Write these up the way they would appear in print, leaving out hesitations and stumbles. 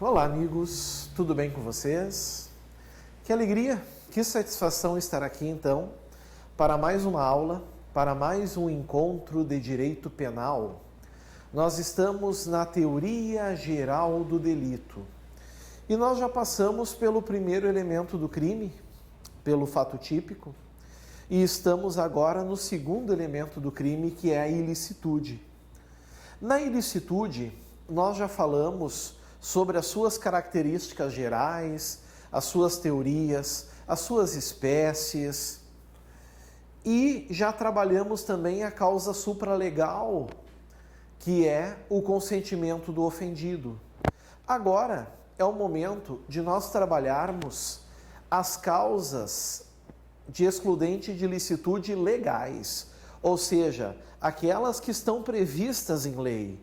Olá, amigos, tudo bem com vocês? Que alegria, que satisfação estar aqui então para mais uma aula, para mais um encontro de direito penal. Nós estamos na teoria geral do delito e nós já passamos pelo primeiro elemento do crime, pelo fato típico, e estamos agora no segundo elemento do crime, que é a ilicitude. Na ilicitude, nós já falamos sobre as suas características gerais, as suas teorias, as suas espécies, e já trabalhamos também a causa supralegal, que é o consentimento do ofendido. Agora é o momento de nós trabalharmos as causas de excludente de ilicitude legais, ou seja, aquelas que estão previstas em lei,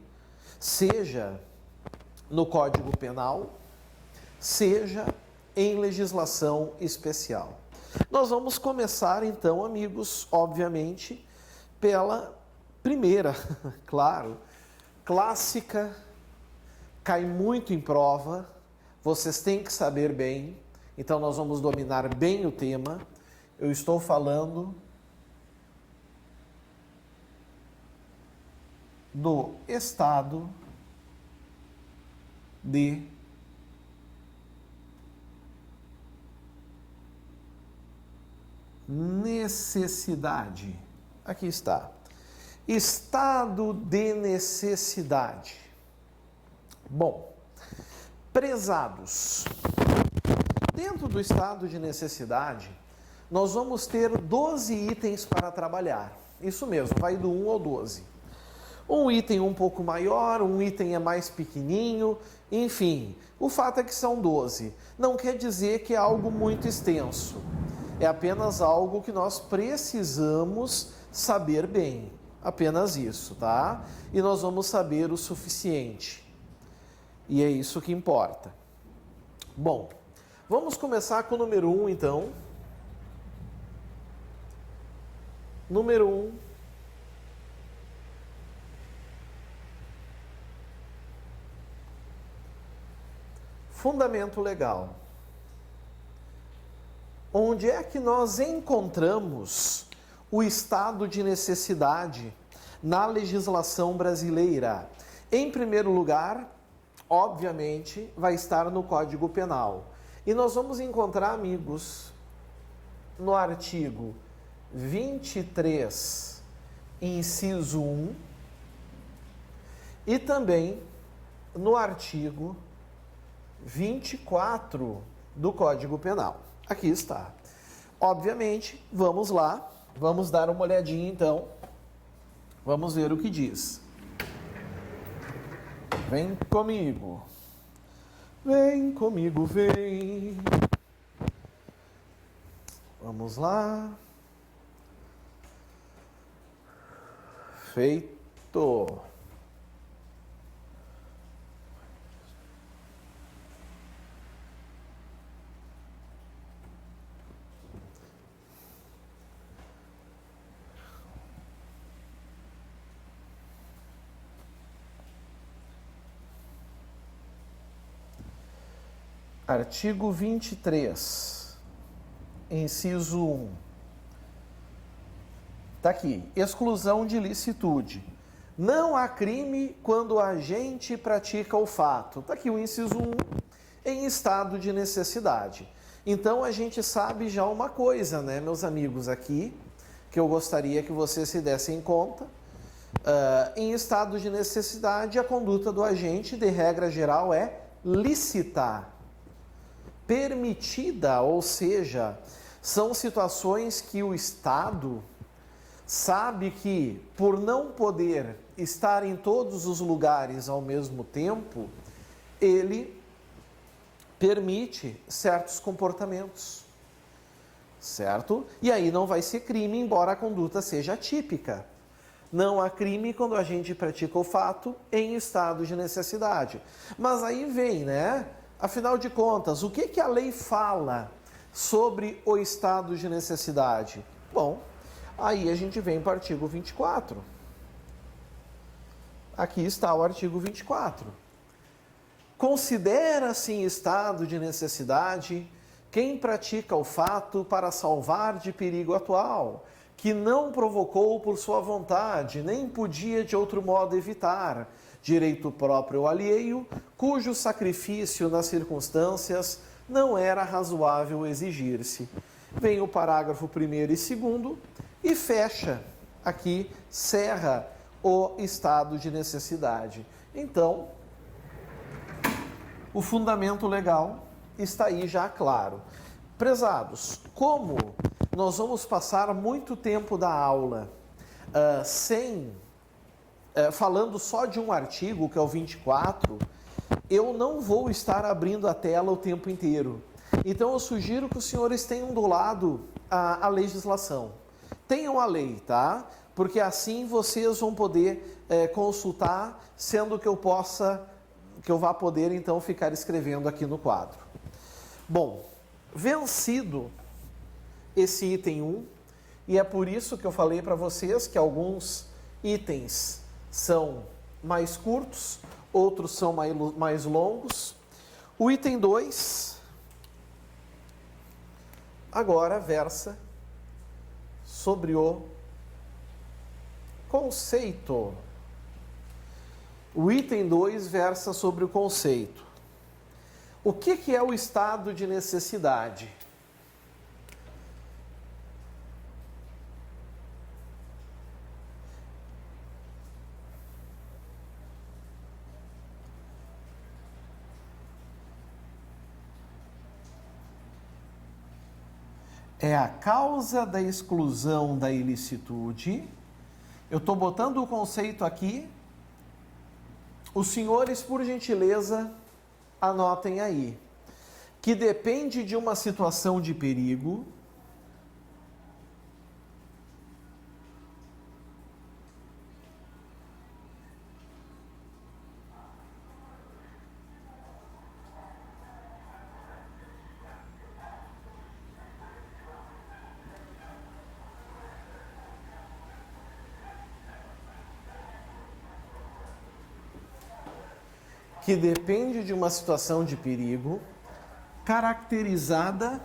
seja no Código Penal, seja em legislação especial. Nós vamos começar então, amigos, obviamente, pela primeira, claro, clássica, cai muito em prova, vocês têm que saber bem, então nós vamos dominar bem o tema. Eu estou falando do estado de necessidade. Aqui está. Estado de necessidade. Bom, prezados, dentro do estado de necessidade, nós vamos ter 12 itens para trabalhar. Isso mesmo, vai do 1 ao 12. Um item um pouco maior, um item é mais pequenininho, enfim, o fato é que são 12. Não quer dizer que é algo muito extenso, é apenas algo que nós precisamos saber bem, apenas isso, tá? E nós vamos saber o suficiente, e é isso que importa. Bom, vamos começar com o número 1, então. Número 1. Fundamento legal. Onde é que nós encontramos o estado de necessidade na legislação brasileira? Em primeiro lugar, obviamente, vai estar no Código Penal. E nós vamos encontrar, amigos, no artigo 23, inciso 1, e também no artigo 24 do Código Penal. Aqui está. Obviamente, vamos lá, vamos dar uma olhadinha então. Vamos ver o que diz. Vem comigo. Vem comigo, vem. Vamos lá. Feito. Artigo 23, inciso 1. Está aqui, exclusão de licitude. Não há crime quando o agente pratica o fato. Está aqui o inciso 1, em estado de necessidade. Então a gente sabe já uma coisa, né, meus amigos, aqui, que eu gostaria que vocês se dessem conta. Em estado de necessidade, a conduta do agente, de regra geral, é lícita, permitida, ou seja, são situações que o Estado sabe que, por não poder estar em todos os lugares ao mesmo tempo, ele permite certos comportamentos, certo? E aí não vai ser crime, embora a conduta seja atípica. Não há crime quando a gente pratica o fato em estado de necessidade. Mas aí vem, né? Afinal de contas, o que a lei fala sobre o estado de necessidade? Bom, aí a gente vem para o artigo 24. Aqui está o artigo 24. Considera-se em estado de necessidade quem pratica o fato para salvar de perigo atual, que não provocou por sua vontade, nem podia de outro modo evitar, direito próprio ou alheio, cujo sacrifício nas circunstâncias não era razoável exigir-se. Vem o parágrafo 1º e 2º e fecha aqui, cerra o estado de necessidade. Então, o fundamento legal está aí já claro. Prezados, como nós vamos passar muito tempo da aula falando só de um artigo, que é o 24, eu não vou estar abrindo a tela o tempo inteiro. Então eu sugiro que os senhores tenham do lado a legislação. Tenham a lei, tá? Porque assim vocês vão poder consultar, sendo que eu vá poder então ficar escrevendo aqui no quadro. Bom, vencido esse item 1, e é por isso que eu falei para vocês que alguns itens são mais curtos, outros são mais longos. O item 2 agora versa sobre o conceito. O item 2 versa sobre o conceito. O que é o estado de necessidade? É a causa da exclusão da ilicitude. Eu estou botando o conceito aqui. Os senhores, por gentileza, anotem aí. Que depende de uma situação de perigo. Que depende de uma situação de perigo caracterizada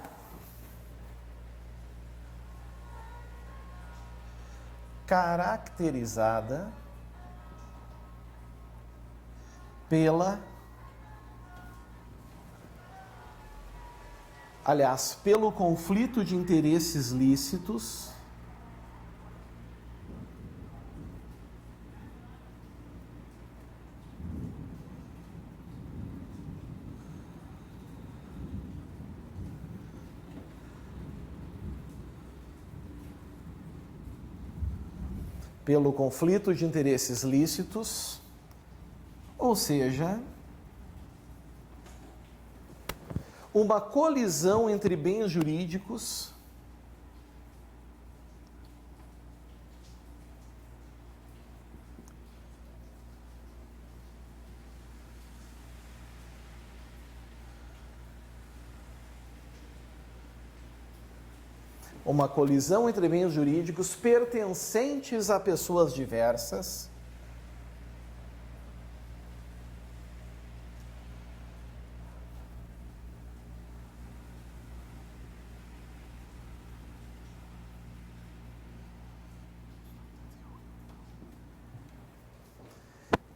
pelo conflito de interesses lícitos ou seja, uma colisão entre bens jurídicos pertencentes a pessoas diversas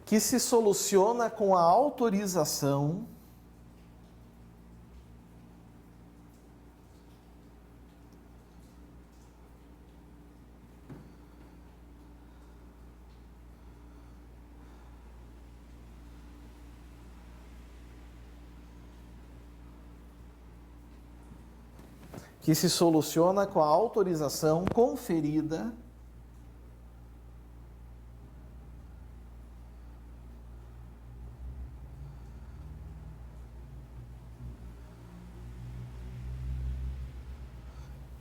que se soluciona com a autorização conferida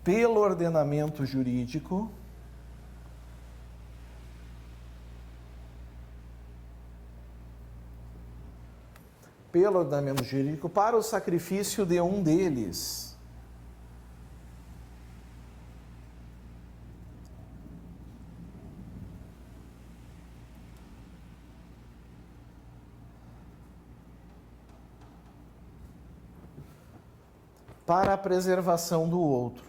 pelo ordenamento jurídico para o sacrifício de um deles. para a preservação do outro.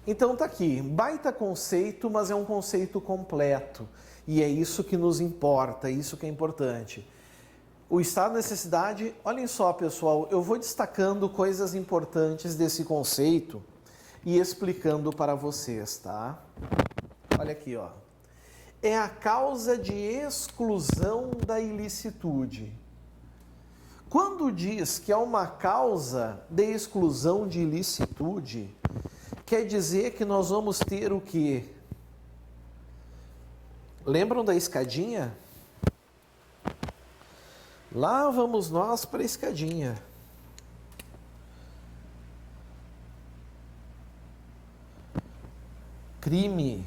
Então tá aqui, baita conceito, mas é um conceito completo. E é isso que nos importa, isso que é importante. O estado de necessidade, olhem só pessoal, eu vou destacando coisas importantes desse conceito e explicando para vocês, tá? Olha aqui, ó. É a causa de exclusão da ilicitude. Quando diz que é uma causa de exclusão de ilicitude, quer dizer que nós vamos ter o quê? Lembram da escadinha? Lá vamos nós para a escadinha. Crime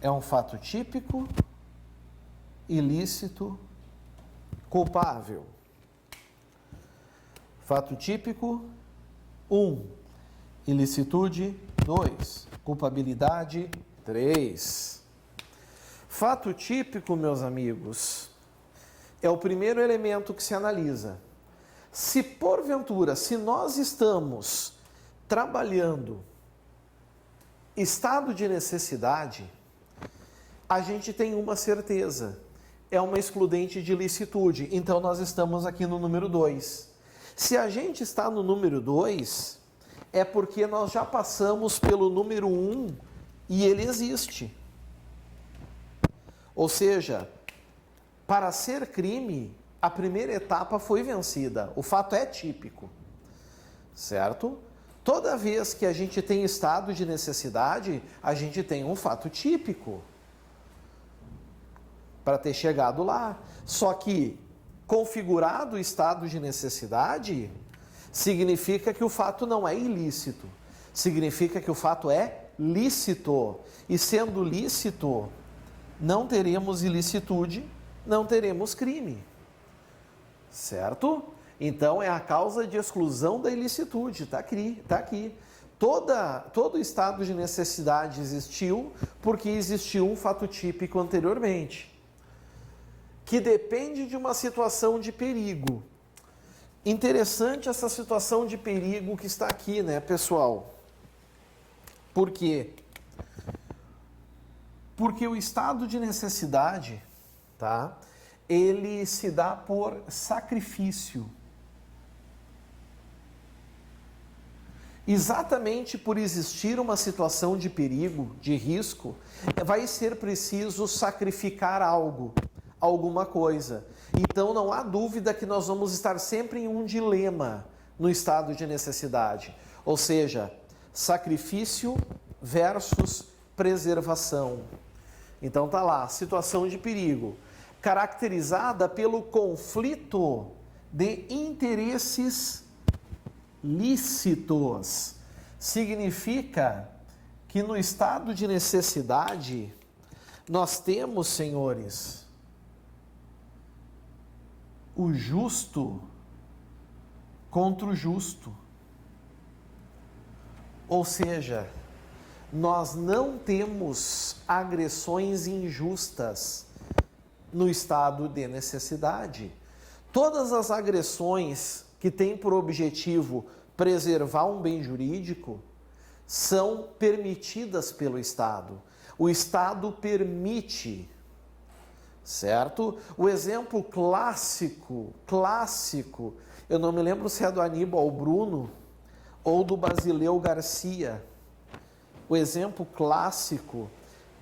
é um fato típico, ilícito, culpável. Fato típico, 1. Ilicitude, 2. Culpabilidade, 3. Fato típico, meus amigos, é o primeiro elemento que se analisa. Se porventura, se nós estamos trabalhando estado de necessidade, a gente tem uma certeza, é uma excludente de ilicitude. Então nós estamos aqui no número 2. Se a gente está no número 2, é porque nós já passamos pelo número 1 e ele existe. Ou seja, para ser crime, a primeira etapa foi vencida. O fato é típico, certo? Toda vez que a gente tem estado de necessidade, a gente tem um fato típico para ter chegado lá. Só que configurado o estado de necessidade, significa que o fato não é ilícito. Significa que o fato é lícito. E sendo lícito, não teremos ilicitude, não teremos crime. Certo? Então é a causa de exclusão da ilicitude. Está aqui, está aqui. Todo estado de necessidade existiu porque existiu um fato típico anteriormente, que depende de uma situação de perigo. Interessante essa situação de perigo que está aqui, né, pessoal? Por quê? Porque o estado de necessidade, tá? Ele se dá por sacrifício. Exatamente por existir uma situação de perigo, de risco, vai ser preciso sacrificar algo, alguma coisa. Então não há dúvida que nós vamos estar sempre em um dilema no estado de necessidade. Ou seja, sacrifício versus preservação. Então tá lá, situação de perigo, caracterizada pelo conflito de interesses lícitos. Significa que no estado de necessidade nós temos, senhores, o justo contra o justo. Ou seja, nós não temos agressões injustas no estado de necessidade. Todas as agressões que têm por objetivo preservar um bem jurídico são permitidas pelo Estado. O Estado permite, certo? O exemplo clássico, eu não me lembro se é do Aníbal Bruno ou do Basileu Garcia. O exemplo clássico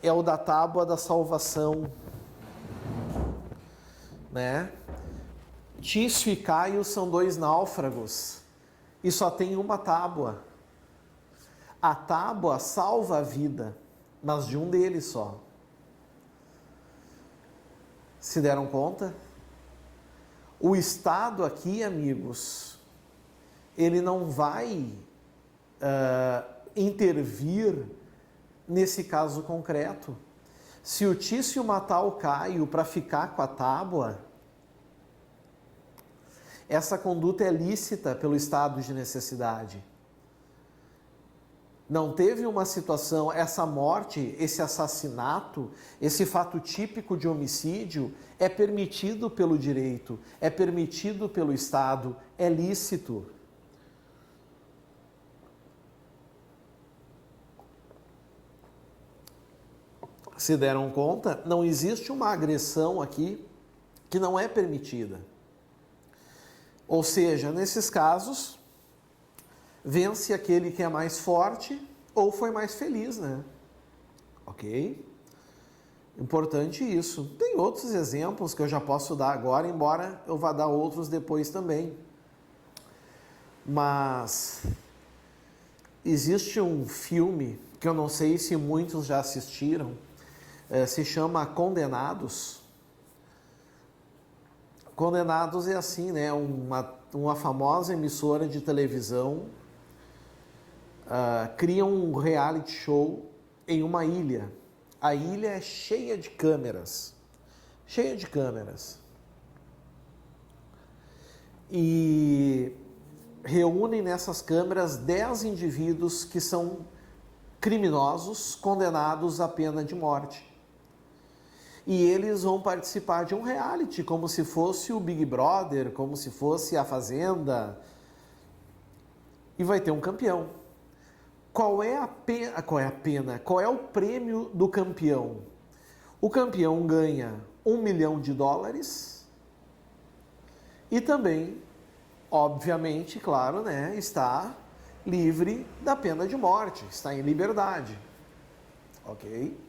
é o da tábua da salvação, né? Tício e Caio são dois náufragos e só tem uma tábua. A tábua salva a vida, mas de um deles só. Se deram conta? O Estado aqui, amigos, ele não vai intervir nesse caso concreto. Se o Tício matar o Caio para ficar com a tábua, essa conduta é lícita pelo estado de necessidade. Não teve uma situação, essa morte, esse assassinato, esse fato típico de homicídio é permitido pelo direito, é permitido pelo Estado, é lícito. Se deram conta, não existe uma agressão aqui que não é permitida. Ou seja, nesses casos, vence aquele que é mais forte ou foi mais feliz, né? Ok? Importante isso. Tem outros exemplos que eu já posso dar agora, embora eu vá dar outros depois também. Mas existe um filme que eu não sei se muitos já assistiram, se chama Condenados. Condenados é assim, né? Uma famosa emissora de televisão cria um reality show em uma ilha. A ilha é cheia de câmeras. Cheia de câmeras. E reúnem nessas câmeras 10 indivíduos que são criminosos condenados à pena de morte. E eles vão participar de um reality, como se fosse o Big Brother, como se fosse a Fazenda. E vai ter um campeão. Qual é a pena? Qual é o prêmio do campeão? O campeão ganha $1 milhão e também, obviamente, claro, né, está livre da pena de morte, está em liberdade. Ok?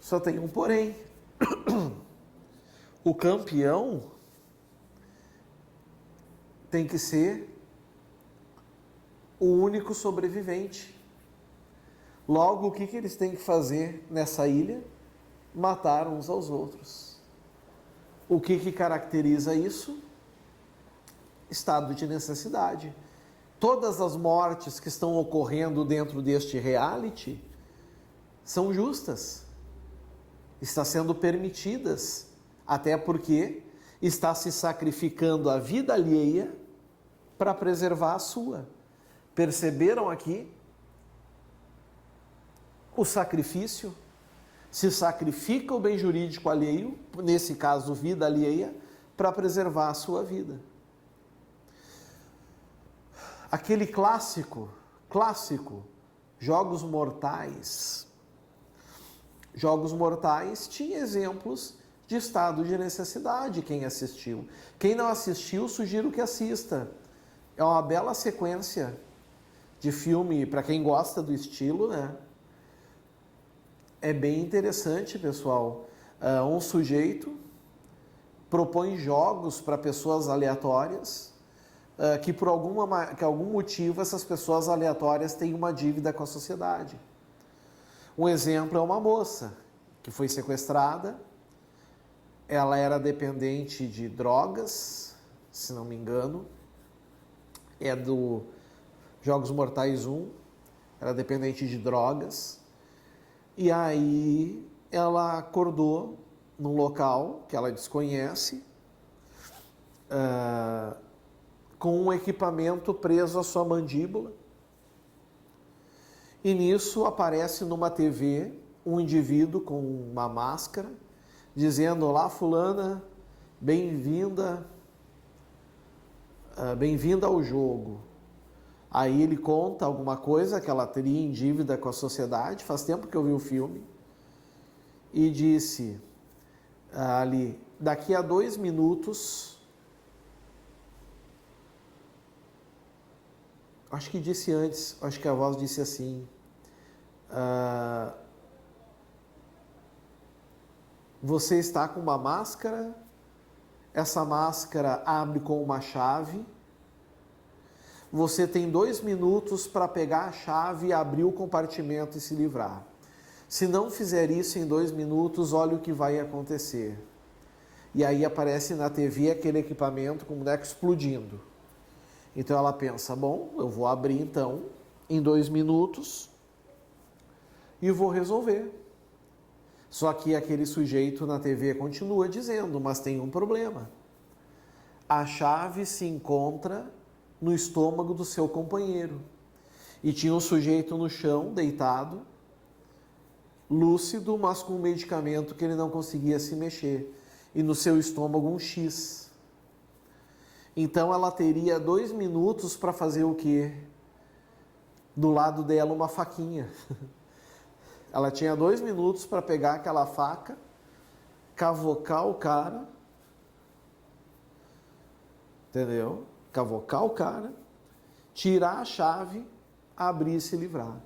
Só tem um porém. O campeão tem que ser o único sobrevivente. Logo, o que eles têm que fazer nessa ilha? Matar uns aos outros. O que caracteriza isso? Estado de necessidade. Todas as mortes que estão ocorrendo dentro deste reality são justas. Está sendo permitidas, até porque está se sacrificando a vida alheia para preservar a sua. Perceberam aqui o sacrifício? Se sacrifica o bem jurídico alheio, nesse caso vida alheia, para preservar a sua vida. Aquele clássico, Jogos Mortais. Jogos Mortais tinha exemplos de estado de necessidade, quem assistiu. Quem não assistiu, sugiro que assista. É uma bela sequência de filme, para quem gosta do estilo, né? É bem interessante, pessoal. Um sujeito propõe jogos para pessoas aleatórias, que por algum motivo essas pessoas aleatórias têm uma dívida com a sociedade. Um exemplo é uma moça que foi sequestrada, ela era dependente de drogas, se não me engano, é do Jogos Mortais 1, era dependente de drogas, e aí ela acordou num local que ela desconhece, com um equipamento preso à sua mandíbula, e nisso aparece numa TV um indivíduo com uma máscara, dizendo: olá fulana, bem-vinda ao jogo. Aí ele conta alguma coisa que ela teria em dívida com a sociedade, faz tempo que eu vi o filme, e disse ali, daqui a 2 minutos, acho que disse antes, acho que a voz disse assim, você está com uma máscara, essa máscara abre com uma chave, você tem 2 minutos para pegar a chave, abrir o compartimento e se livrar. Se não fizer isso em 2 minutos, olha o que vai acontecer. E aí aparece na TV aquele equipamento com o boneco explodindo. Então ela pensa, bom, eu vou abrir então em 2 minutos e vou resolver. Só que aquele sujeito na TV continua dizendo, mas tem um problema. A chave se encontra no estômago do seu companheiro. E tinha um sujeito no chão, deitado, lúcido, mas com um medicamento que ele não conseguia se mexer. E no seu estômago um X. Então ela teria 2 minutos para fazer o quê? Do lado dela uma faquinha. Ela tinha 2 minutos para pegar aquela faca, cavocar o cara, entendeu? Cavocar o cara, tirar a chave, abrir e se livrar.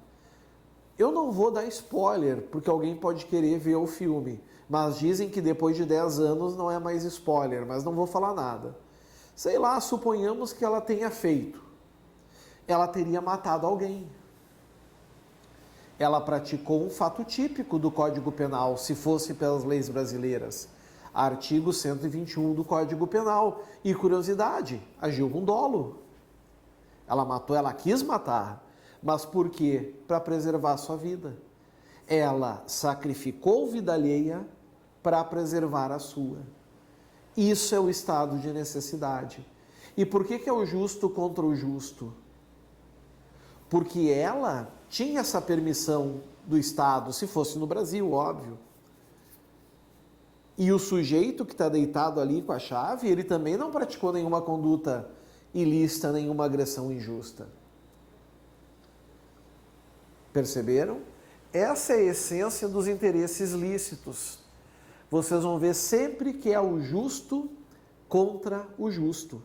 Eu não vou dar spoiler, porque alguém pode querer ver o filme, mas dizem que depois de 10 anos não é mais spoiler, mas não vou falar nada. Sei lá, suponhamos que ela tenha feito. Ela teria matado alguém. Ela praticou um fato típico do Código Penal, se fosse pelas leis brasileiras. Artigo 121 do Código Penal. E curiosidade, agiu com dolo. Ela matou, ela quis matar. Mas por quê? Para preservar a sua vida. Ela sacrificou vida alheia para preservar a sua. Isso é o estado de necessidade. E por que é o justo contra o justo? Porque ela tinha essa permissão do Estado, se fosse no Brasil, óbvio. E o sujeito que está deitado ali com a chave, ele também não praticou nenhuma conduta ilícita, nenhuma agressão injusta. Perceberam? Essa é a essência dos interesses lícitos. Vocês vão ver sempre que é o justo contra o justo.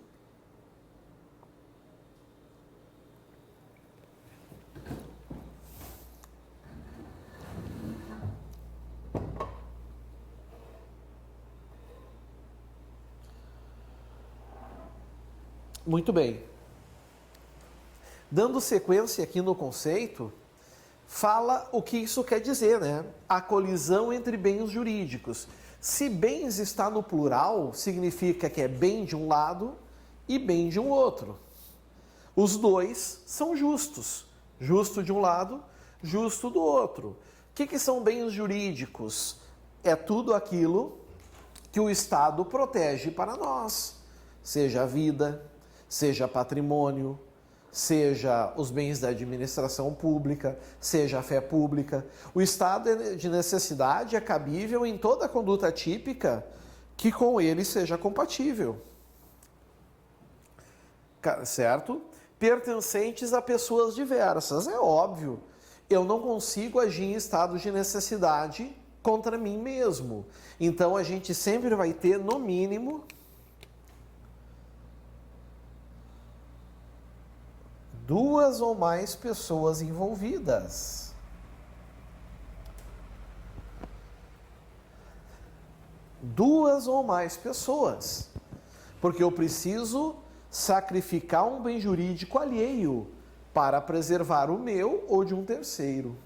Muito bem. Dando sequência aqui no conceito, fala o que isso quer dizer, né? A colisão entre bens jurídicos. Se bens está no plural, significa que é bem de um lado e bem de um outro. Os dois são justos. Justo de um lado, justo do outro. O que são bens jurídicos? É tudo aquilo que o Estado protege para nós. Seja a vida, seja patrimônio, seja os bens da administração pública, seja a fé pública. O estado de necessidade é cabível em toda conduta típica que com ele seja compatível. Certo? Pertencentes a pessoas diversas. É óbvio, eu não consigo agir em estado de necessidade contra mim mesmo. Então a gente sempre vai ter, no mínimo, duas ou mais pessoas envolvidas. Duas ou mais pessoas. Porque eu preciso sacrificar um bem jurídico alheio para preservar o meu ou de um terceiro.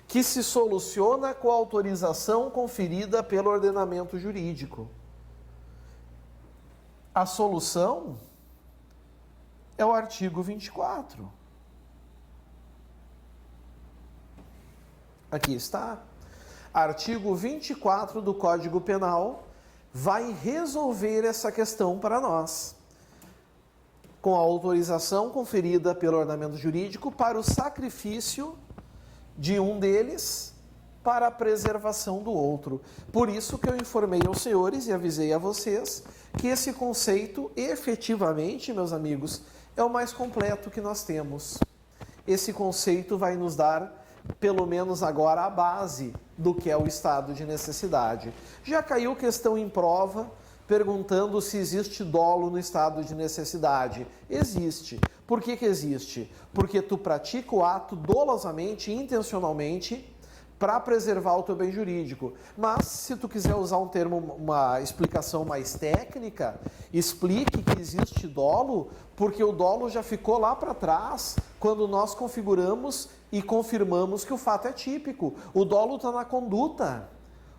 Que se soluciona com a autorização conferida pelo ordenamento jurídico. A solução é o artigo 24. Aqui está. Artigo 24 do Código Penal vai resolver essa questão para nós, com a autorização conferida pelo ordenamento jurídico para o sacrifício de um deles para a preservação do outro. Por isso que eu informei aos senhores e avisei a vocês que esse conceito, efetivamente, meus amigos, é o mais completo que nós temos. Esse conceito vai nos dar, pelo menos agora, a base do que é o estado de necessidade. Já caiu questão em prova, perguntando se existe dolo no estado de necessidade. Existe. Por que existe? Porque tu pratica o ato dolosamente, intencionalmente, para preservar o teu bem jurídico. Mas, se tu quiser usar um termo, uma explicação mais técnica, explique que existe dolo, porque o dolo já ficou lá para trás, quando nós configuramos e confirmamos que o fato é típico. O dolo está na conduta.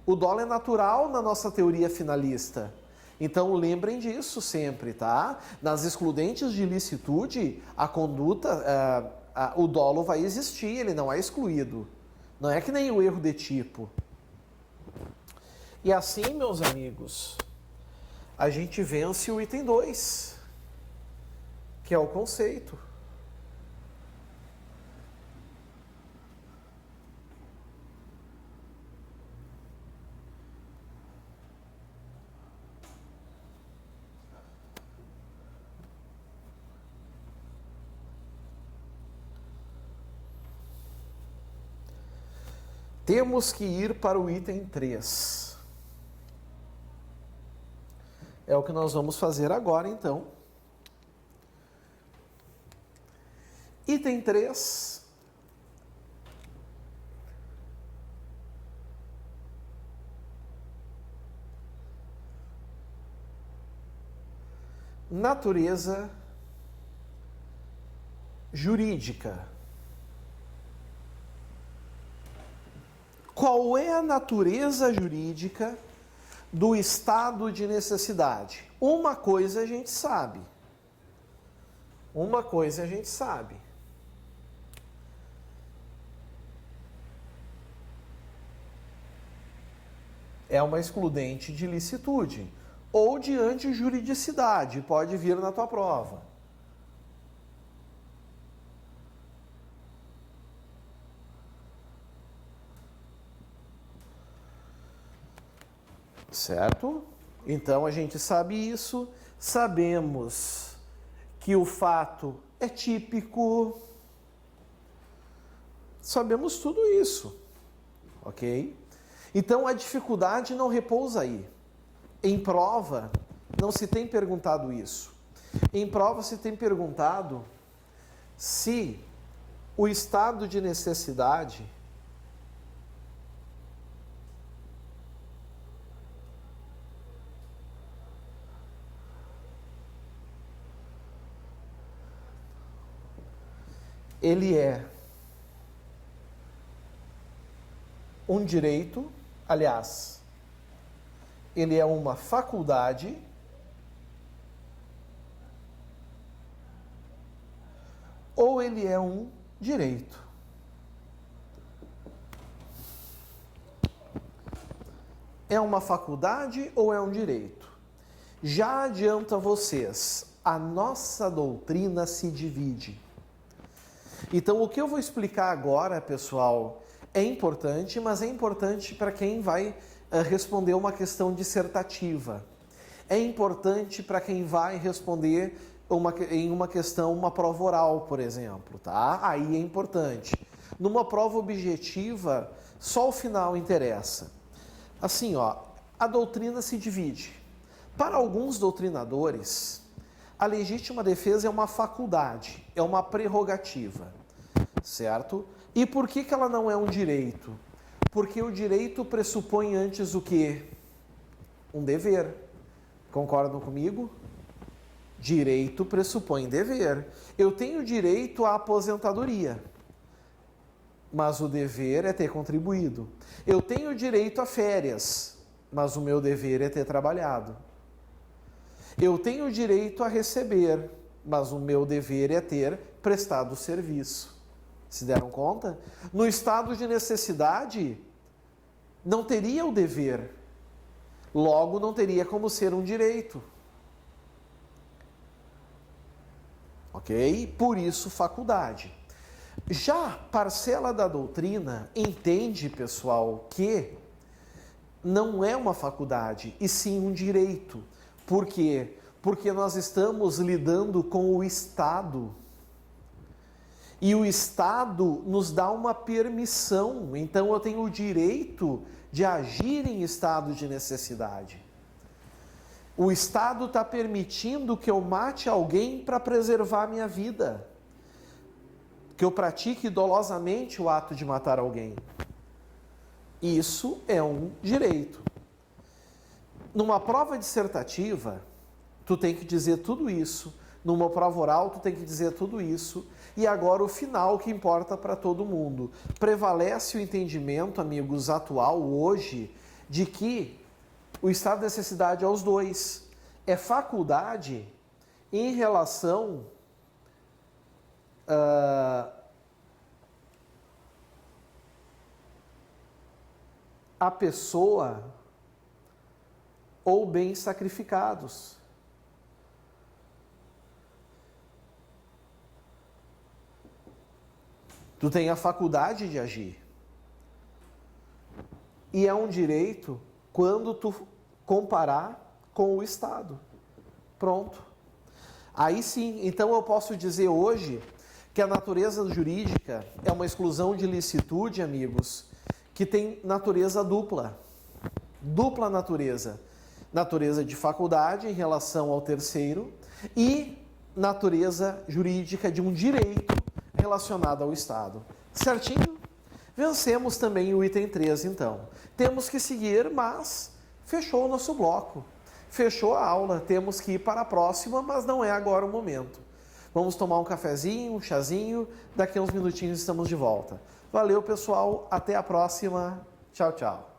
O dolo é natural na nossa teoria finalista. Então, lembrem disso sempre, tá? Nas excludentes de ilicitude, a conduta, o dolo vai existir, ele não é excluído. Não é que nem o erro de tipo. E assim, meus amigos, a gente vence o item 2, que é o conceito. Temos que ir para o item 3. É o que nós vamos fazer agora, então. Item 3. Natureza jurídica. Qual é a natureza jurídica do estado de necessidade? Uma coisa a gente sabe. Uma coisa a gente sabe. É uma excludente de licitude ou de antijuridicidade, pode vir na tua prova. Certo? Então a gente sabe isso, sabemos que o fato é típico, sabemos tudo isso, ok? Então a dificuldade não repousa aí. Em prova não se tem perguntado isso. Em prova se tem perguntado se o estado de necessidade ele é um direito, aliás, ele é uma faculdade ou ele é um direito. É uma faculdade ou é um direito? Já adianto a vocês, a nossa doutrina se divide. Então, o que eu vou explicar agora, pessoal, é importante, mas é importante para quem vai responder uma questão dissertativa. É importante para quem vai responder em uma questão, uma prova oral, por exemplo, tá? Aí é importante. Numa prova objetiva, só o final interessa. Assim, ó, a doutrina se divide. Para alguns doutrinadores, a legítima defesa é uma faculdade, é uma prerrogativa, certo? E por que ela não é um direito? Porque o direito pressupõe antes o quê? Um dever. Concordam comigo? Direito pressupõe dever. Eu tenho direito à aposentadoria, mas o dever é ter contribuído. Eu tenho direito a férias, mas o meu dever é ter trabalhado. Eu tenho direito a receber, mas o meu dever é ter prestado serviço. Se deram conta? No estado de necessidade, não teria o dever. Logo, não teria como ser um direito. Ok? Por isso, faculdade. Já parcela da doutrina entende, pessoal, que não é uma faculdade, e sim um direito. Por quê? Porque nós estamos lidando com o Estado. E o Estado nos dá uma permissão. Então eu tenho o direito de agir em estado de necessidade. O Estado está permitindo que eu mate alguém para preservar a minha vida. Que eu pratique dolosamente o ato de matar alguém. Isso é um direito. Numa prova dissertativa, tu tem que dizer tudo isso. Numa prova oral, tu tem que dizer tudo isso. E agora o final que importa para todo mundo. Prevalece o entendimento, amigos, atual, hoje, de que o estado de necessidade é os dois. É faculdade em relação a pessoa ou bens sacrificados. Tu tem a faculdade de agir. E é um direito quando tu comparar com o Estado. Pronto. Aí sim, então eu posso dizer hoje que a natureza jurídica é uma exclusão de licitude, amigos, que tem natureza dupla. Dupla natureza. Natureza de faculdade em relação ao terceiro e natureza jurídica de um direito relacionado ao Estado. Certinho? Vencemos também o item 3, então. Temos que seguir, mas fechou o nosso bloco. Fechou a aula, temos que ir para a próxima, mas não é agora o momento. Vamos tomar um cafezinho, um chazinho, daqui a uns minutinhos estamos de volta. Valeu, pessoal, até a próxima. Tchau, tchau.